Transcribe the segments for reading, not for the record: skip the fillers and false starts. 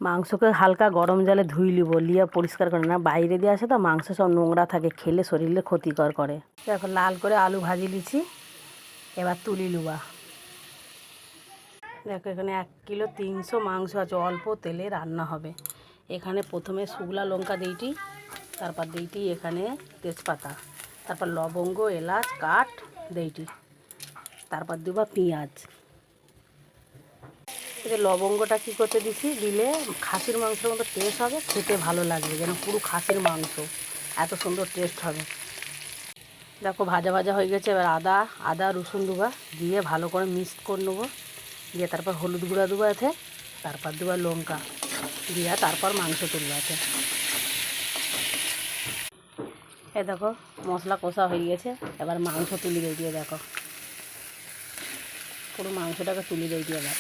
মাংসকে হালকা গরম জলে ধুই লিব, লিয়ে পরিষ্কার করে না বাইরে দিয়ে আসে তো মাংস সব নোংরা থাকে, খেলে শরীরে ক্ষতিকর করে। দেখো লাল করে আলু ভাজি লিছি, এবার তুলি লুবা। দেখো এখানে 1 কিলো 300 মাংস আছে, অল্প তেলে রান্না হবে। এখানে প্রথমে শুকলা লঙ্কা দিইটি, তারপর দিইটি এখানে তেজপাতা, তারপর লবঙ্গ এলাচ কাঠ দিইটি, তারপর দেবো পেঁয়াজ। এই লবঙ্গটা কী করতে দিছি, দিলে খাসির মাংসের মতো টেস্ট হবে, খেতে ভালো লাগবে, যেন পুরো খাসির মাংস এত সুন্দর টেস্ট হবে। দেখো ভাজা ভাজা হয়ে গেছে, এবার আদা রসুন দেবো, দিয়ে ভালো করে মিক্স করে নেবো, দিয়ে তারপর হলুদ গুঁড়া দেবো এতে, তারপর দেবো লঙ্কা দিয়ে তারপর মাংস তুলবো এতে। এই দেখো মশলা কষা হয়ে গেছে, এবার মাংস তুলি দিয়ে দেখো পুরো মাংসটাকে তুলি দিয়ে এবার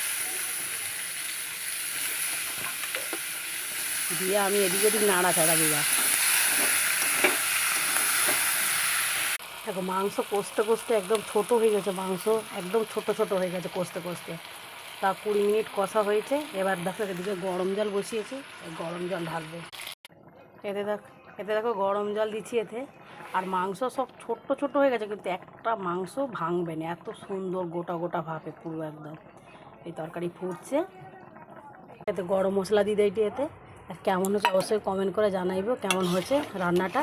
দিয়ে আমি এদিক ওদিক নাড়াচাড়া দিবা। দেখো মাংস কষতে কষতে একদম ছোটো হয়ে গেছে, মাংস একদম ছোট হয়ে গেছে কষতে কষতে। তা 20 মিনিট কষা হয়েছে। এবার দেখো এদিকে গরম জল বসিয়েছি, গরম জল ঢালবো। এতে দেখো গরম জল দিচ্ছি এতে, আর মাংস সব ছোট হয়ে গেছে, কিন্তু একটা মাংস ভাঙবে না, এত সুন্দর গোটা গোটা ভাবে পুরো একদম। এই তরকারি ফুটছে, এতে গরম মশলা দিয়ে দিই এতে। আর কেমন হচ্ছে অবশ্যই কমেন্ট করে জানাইবো কেমন হয়েছে রান্নাটা।